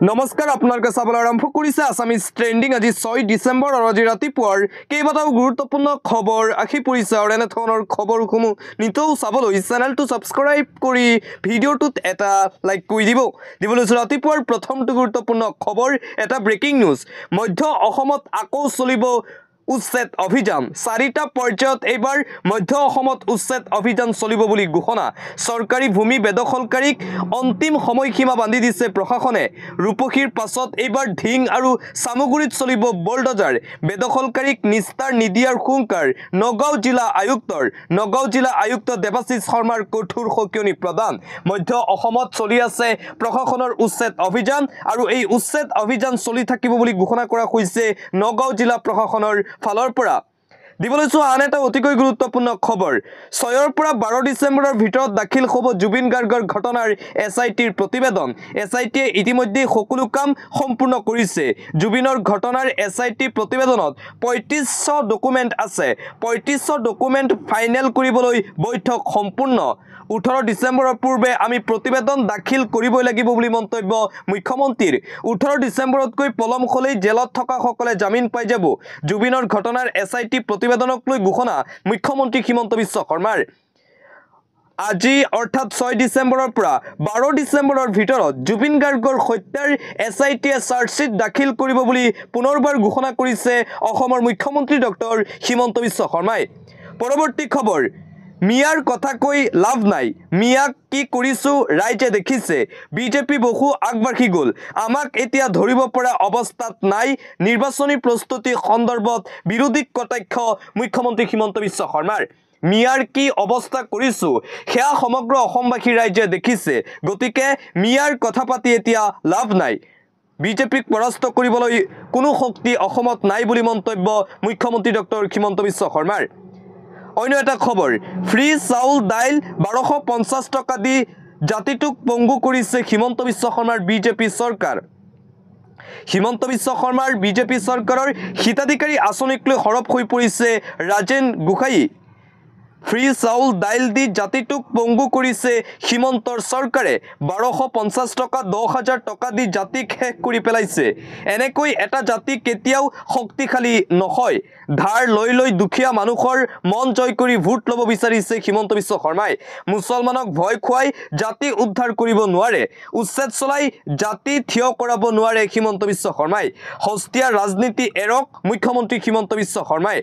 নমস্কাৰ আপোনালোকে চাবলৈ আৰম্ভ কৰিছে আসামিজ ট্ৰেন্ডিং আজি 6 ডিসেম্বৰ আৰু আজি ৰাতিপুৱাৰ কেইবাটাও গুৰুত্বপূৰ্ণ খবৰ আহি পৰিছে আৰু এনে ধৰণৰ খবৰসমূহ নিতৌ চাবলৈ চেনেলটো সাবস্ক্ৰাইব কৰি ভিডিঅ'টোত এটা লাইক কৰি দিবলৈ ৰাতিপুৱাৰ প্ৰথমটো গুৰুত্বপূৰ্ণ খবৰ এটা ব্ৰেকিং নিউজ মধ্য অসমত আকৌ চলিব উচ্ছেদ অভিযান 4টা পৰ্যায়ত এবাৰ মধ্য অসমত উচ্ছেদ অভিযান চলিব বুলি ঘোষণা সৰকাৰি ভূমি বেদখলকাৰীক অন্তিম সময়সীমা বান্ধি দিছে প্ৰশাসনে ৰূপহীৰ পাছত এবাৰ ঢিং আৰু সামগুৰিত চলিব বলডজাৰ বেদখলকাৰীক নিস্তাৰ নিদিয়াৰ হুংকাৰ নগাঁও জিলা আয়ুক্ত দেৱাশিষ শৰ্মাৰ কঠোৰ সকিয়নি প্ৰদান মধ্য অসমত চলি আছে প্ৰশাসনৰ উচ্ছেদ অভিযান আৰু এই উচ্ছেদ অভিযান চলি থাকিব বুলি ঘোষণা কৰা হৈছে নগাঁও জিলা প্ৰশাসনৰ ফালৰ পৰা দিবলৈছো আন এটা অতিকৈ গুৰুত্বপূৰ্ণ খবৰ 6 পৰা 12 ডিসেম্বৰৰ ভিতৰত দাখিল হ'ব জুবিন গাৰ্গৰ ঘটনাৰ এসআইটিৰ প্ৰতিবেদন এসআইটিয়ে ইতিমধ্যে সকলো কাম সম্পূৰ্ণ কৰিছে জুবিনৰ ঘটনাৰ এসআইটি প্ৰতিবেদনত 3500 ডকুমেন্ট আছে 3500 ডকুমেন্ট ফাইনেল কৰিবলৈ বৈঠক সম্পূৰ্ণ 18 ডিসেম্বৰৰ পূৰ্বে আমি প্ৰতিবেদন দাখিল কৰিবই লাগিব বুলি মন্তব্য মুখ্যমন্ত্ৰীৰ 18 ডিসেম্বৰতকৈ পলম হলেই জেলত থকা সকলে জামিন পাই যাব জুবিনৰ ঘটনাৰ এসআইটি প্ৰতিবেদনক লৈ ঘোষণা মুখ্যমন্ত্ৰী হিমন্ত বিশ্ব শৰ্মাৰ আজি অৰ্থাৎ 6 ডিসেম্বৰৰ পৰা 12 ডিসেম্বৰৰ ভিতৰত জুবিন গাৰ্গৰ হত্যাৰ এসআইটিয়ে চাৰ্জশিট দাখিল কৰিব বুলি পুনৰবাৰ ঘোষণা কৰিছে অসমৰ মুখ্যমন্ত্ৰী ডক্টৰ হিমন্ত বিশ্ব শৰ্মাই পৰৱৰ্তী খবৰ মিয়াৰ কথা কৈ লাভ নাই মিয়াক কি কৰিছো ৰাইজে দেখিছে বিজেপি বহু আগবাঢ়ি গল আমাক এতিয়া ধৰিব পৰা অৱস্থাত নাই নিৰ্বাচনী প্ৰস্তুতি সন্দৰ্ভত বিৰোধী কটাক্ষ মুখ্যমন্ত্ৰী হিমন্ত বিশ্ব শৰ্মাৰ মিয়াৰ কি অৱস্থা কৰিছো হেয়া সমগ্ৰ অসমবাসী ৰাইজে দেখিছে গতিকে মিয়াৰ কথা পাতি এতিয়া লাভ নাই বিজেপিক পৰাস্ত কৰিবলৈ কোনো শক্তি অসমত নাই বুলি মন্তব্য মুখ্যমন্ত্ৰী ডক্টৰ হিমন্ত বিশ্ব শৰ্মাৰ অন্য এটা খবৰ ফ্ৰী চাউল দাইল 1250 টকা দি জাতিটোক পংগু কৰিছে হিমন্ত বিশ্ব শৰ্মাৰ বিজেপি চৰকাৰ হিমন্ত বিশ্ব শৰ্মাৰ বিজেপি চৰকাৰৰ হিতাধিকাৰী আঁচনিক লৈ হৰপ হৈ পৰিছে ৰাজেন গোহাঁই ফ্ৰী চাউল দাইল দি জাতিটোক পংগু কৰিছে হিমন্তৰ চৰকাৰে 1250 টকা 10000 টকা দি জাতিক শেষ কৰি পেলাইছে এনেকৈ এটা জাতি কেতিয়াও শক্তিশালী নহয় ধাৰ লৈ দুখীয়া মানুহৰ মন জয় কৰি ভোট লব বিচাৰিছে হিমন্ত বিশ্ব শৰ্মাই মুছলমানক ভয় খুৱাই জাতি উদ্ধাৰ কৰিব নোৱাৰে উচ্ছেদ চলাই জাতি থিয় কৰাব নোৱাৰে হিমন্ত বিশ্ব শৰ্মাই হস্তিয়া ৰাজনীতি এৰক মুখ্যমন্ত্ৰী হিমন্ত বিশ্ব শৰ্মাই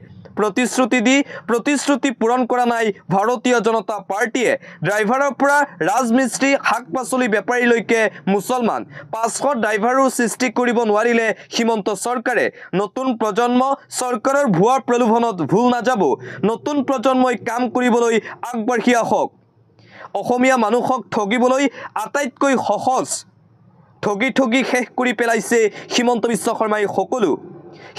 প্ৰতিশ্ৰুতি পূৰণ কৰা নাই ভাৰতীয় জনতা পাৰ্টিয়ে ড্ৰাইভাৰৰ পৰা ৰাজমিস্ত্ৰী শাক পাচলি বেপাৰীলৈকে মুছলমান 500 ড্ৰাইভাৰো সৃষ্টি কৰিব নোৱাৰিলে হিমন্ত চৰকাৰে নতুন প্ৰজন্ম চৰকাৰৰ ভুৱা প্ৰলোভনত ভুল নাযাব নতুন প্ৰজন্মই কাম কৰিবলৈ আগবাঢ়ি আহক অসমীয়া মানুহক ঠগিবলৈ আটাইতকৈ সহজ ঠগি শেষ কৰি পেলাইছে হিমন্ত বিশ্ব শৰ্মাই সকলো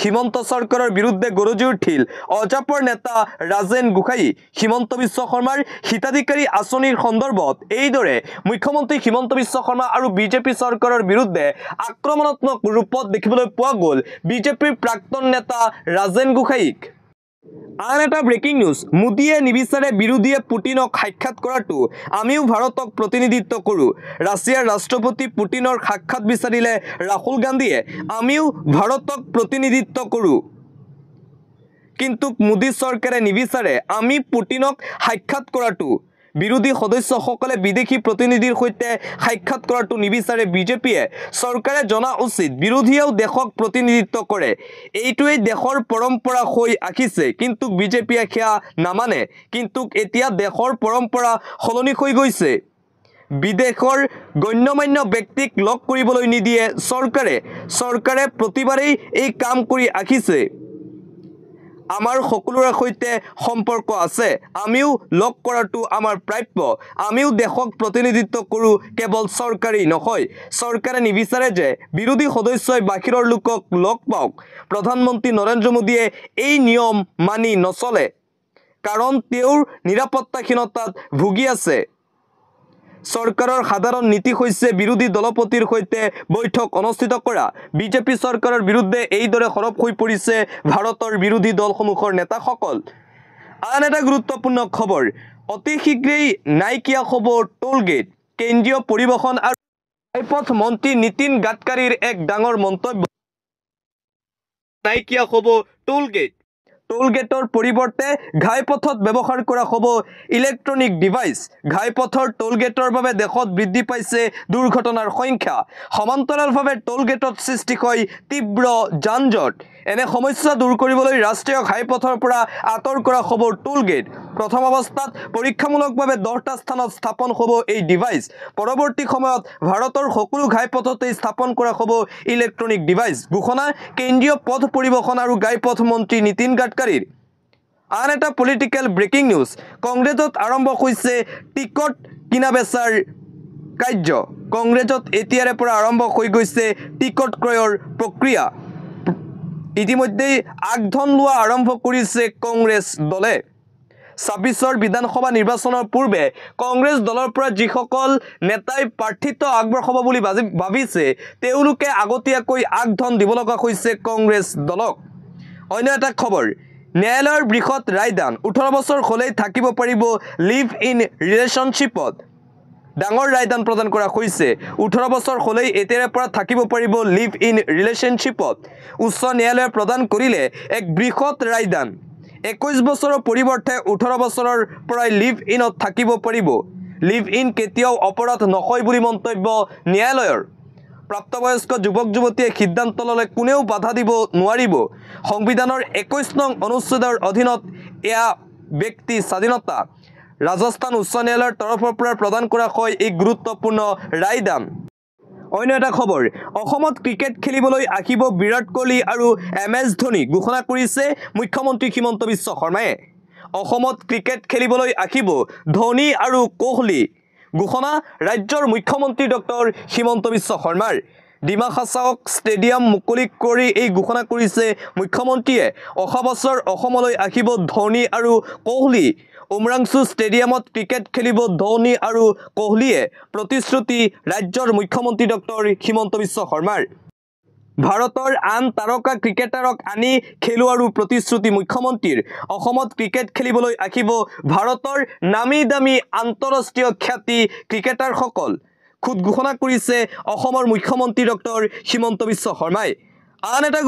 হিমন্ত চৰকাৰৰ বিৰুদ্ধে গৰজি উঠিল অজাপৰ নেতা ৰাজেন গোহাঁই হিমন্ত বিশ্ব শৰ্মাৰ হিতাধিকাৰী আঁচনিৰ সন্দৰ্ভত এইদৰে মুখ্যমন্ত্ৰী হিমন্ত বিশ্ব শৰ্মা আৰু বিজেপি চৰকাৰৰ বিৰুদ্ধে আক্ৰমণাত্মক ৰূপত দেখিবলৈ পোৱা গ'ল বিজেপিৰ প্ৰাক্তন নেতা ৰাজেন গোহাঁইক আন এটা ব্ৰেকিং নিউজ মোদীয়ে নিবিচাৰে বিৰোধীয়ে পুটিনক সাক্ষাৎ কৰাটো আমিও ভাৰতক প্ৰতিনিধিত্ব কৰো ৰাছিয়াৰ ৰাষ্ট্ৰপতি পুটিনৰ সাক্ষাৎ বিচাৰিলে ৰাহুল গান্ধীয়ে আমিও ভাৰতক প্ৰতিনিধিত্ব কৰো কিন্তু মোদী চৰকাৰে নিবিচাৰে আমি পুটিনক সাক্ষাৎ কৰাটো বিৰোধী সদস্যসকলে বিদেশী প্ৰতিনিধিৰ সৈতে সাক্ষাৎ কৰাটো নিবিচাৰে বিজেপিয়ে চৰকাৰে জনা উচিত বিৰোধীয়েও দেশক প্ৰতিনিধিত্ব কৰে এইটোৱে দেশৰ পৰম্পৰা হৈ আহিছে কিন্তু বিজেপিয়ে সেয়া নামানে কিন্তু এতিয়া দেশৰ পৰম্পৰা সলনি হৈ গৈছে বিদেশৰ গণ্যমান্য ব্যক্তিক লগ কৰিবলৈ নিদিয়ে চৰকাৰে প্ৰতিবাৰেই এই কাম কৰি আহিছে আমাৰ সকলোৰে সৈতে সম্পৰ্ক আছে আমিও লগ কৰাটো আমাৰ প্ৰাপ্য আমিও দেশক প্ৰতিনিধিত্ব কৰো কেৱল চৰকাৰেই নহয় চৰকাৰে নিবিচাৰে যে বিৰোধী সদস্যই বাহিৰৰ লোকক লগ পাওক প্ৰধানমন্ত্ৰী নৰেন্দ্ৰ মোদীয়ে এই নিয়ম মানি নচলে কাৰণ তেওঁৰ নিৰাপত্তাহীনতাত ভুগি আছে চৰকাৰৰ সাধাৰণ নীতি হৈছে বিৰোধী দলপতিৰ সৈতে বৈঠক অনুষ্ঠিত কৰা বিজেপি চৰকাৰৰ বিৰুদ্ধে এইদৰে হৰপ হৈ পৰিছে ভাৰতৰ বিৰোধী দলসমূহৰ নেতাসকল আন এটা গুৰুত্বপূৰ্ণ খবৰ অতি শীঘ্ৰেই নাইকিয়া হ'ব টোল গেট কেন্দ্ৰীয় পৰিবহণ আৰু ঘাইপথ মন্ত্ৰী নীতিন গাডকাৰীৰ এক ডাঙৰ মন্তব্য নাইকিয়া হ'ব টোল গেটৰ পৰিৱৰ্তে ঘাইপথত ব্যৱহাৰ কৰা হ'ব ইলেক্ট্ৰনিক ডিভাইচ ঘাইপথৰ টোল গেটৰ বাবে দেশত বৃদ্ধি পাইছে দুৰ্ঘটনাৰ সংখ্যা সমান্তৰালভাৱে টোল গেটত সৃষ্টি হয় তীব্ৰ যানজঁট এনে সমস্যা দূৰ কৰিবলৈ ৰাষ্ট্ৰীয় ঘাইপথৰ পৰা আঁতৰ কৰা হ'ব টোল গেট প্ৰথম অৱস্থাত পৰীক্ষামূলকভাৱে 10টা স্থানত স্থাপন হ'ব এই ডিভাইচ পৰৱৰ্তী সময়ত ভাৰতৰ সকলো ঘাইপথতে স্থাপন কৰা হ'ব ইলেক্ট্ৰনিক ডিভাইচ ঘোষণা কেন্দ্ৰীয় পথ পৰিবহণ আৰু ঘাইপথ মন্ত্ৰী নীতিন গাডকাৰীৰ আন এটা পলিটিক্যাল ব্ৰেকিং নিউজ কংগ্ৰেছত আৰম্ভ হৈছে টিকট কিনা বেচাৰ কাৰ্য কংগ্ৰেছত এতিয়াৰে পৰা আৰম্ভ হৈ গৈছে টিকট ক্ৰয়ৰ প্ৰক্ৰিয়া ইতিমধ্যে আগধন লোৱা আৰম্ভ কৰিছে কংগ্ৰেছ দলে 26 বিধানসভা নিৰ্বাচনৰ পূৰ্বে কংগ্ৰেছ দলৰ পৰা যিসকল নেতাই প্ৰাৰ্থিত্ব আগবঢ়াব বুলি ভাবিছে তেওঁলোকে আগতীয়াকৈ আগধন দিব লগা হৈছে কংগ্ৰেছ দলক অন্য এটা খবৰ ন্যায়ালয়ৰ বৃহৎ ৰায়দান 18 বছৰ হ'লেই থাকিব পাৰিব লিভ ইন ৰিলেশ্যনশ্বিপত ডাঙৰ ৰায়দান প্ৰদান কৰা হৈছে 18 বছৰ হ'লেই এতিয়াৰে পৰা থাকিব পাৰিব লিভ ইন ৰিলেশ্যনশ্বিপত উচ্চ ন্যায়ালয়ে প্ৰদান কৰিলে এক বৃহৎ ৰায়দান 21 বছৰৰ পৰিৱৰ্তে 18 বছৰৰ পৰাই লিভ ইনত থাকিব পাৰিব লিভ ইন কেতিয়াও অপৰাধ নহয় বুলি মন্তব্য ন্যায়ালয়ৰ প্ৰাপ্তবয়স্ক যুৱক যুৱতীয়ে সিদ্ধান্ত ল'লে কোনেও বাধা দিব নোৱাৰিব সংবিধানৰ 21 নং অনুচ্ছেদৰ অধীনত এয়া ব্যক্তি স্বাধীনতা ৰাজস্থান উচ্চ ন্যায়ালয়ৰ তৰফৰ পৰা প্ৰদান কৰা হয় এই গুৰুত্বপূৰ্ণ ৰায়দান অন্য এটা খবৰ অসমত ক্ৰিকেট খেলিবলৈ আহিব বিৰাট কোহলি আৰু MS ধোনী ঘোষণা কৰিছে মুখ্যমন্ত্ৰী হিমন্ত বিশ্ব শৰ্মাই অসমত ক্ৰিকেট খেলিবলৈ আহিব ধোনী আৰু কোহলি ঘোষণা ৰাজ্যৰ মুখ্যমন্ত্ৰী ডক্টৰ হিমন্ত বিশ্ব শৰ্মাৰ ডিমা হাছাওক ষ্টেডিয়াম মুকলি কৰি এই ঘোষণা কৰিছে মুখ্যমন্ত্ৰীয়ে অহা বছৰ অসমলৈ আহিব ধোনী আৰু কোহলি উমৰাংচু ষ্টেডিয়ামত ক্ৰিকেট খেলিব ধোনী আৰু কোহলিয়ে প্ৰতিশ্ৰুতি ৰাজ্যৰ মুখ্যমন্ত্ৰী ডক্টৰ হিমন্ত বিশ্ব শৰ্মাৰ ভাৰতৰ আন তাৰকা ক্ৰিকেটাৰক আনি খেলুৱাৰো প্ৰতিশ্ৰুতি মুখ্যমন্ত্ৰীৰ অসমত ক্ৰিকেট খেলিবলৈ আহিব ভাৰতৰ নামী দামী আন্তঃৰাষ্ট্ৰীয় খ্যাতি ক্ৰিকেটাৰসকল খুদ ঘোষণা কৰিছে অসমৰ মুখ্যমন্ত্ৰী ডক্টৰ হিমন্ত বিশ্ব শৰ্মাই আন এটা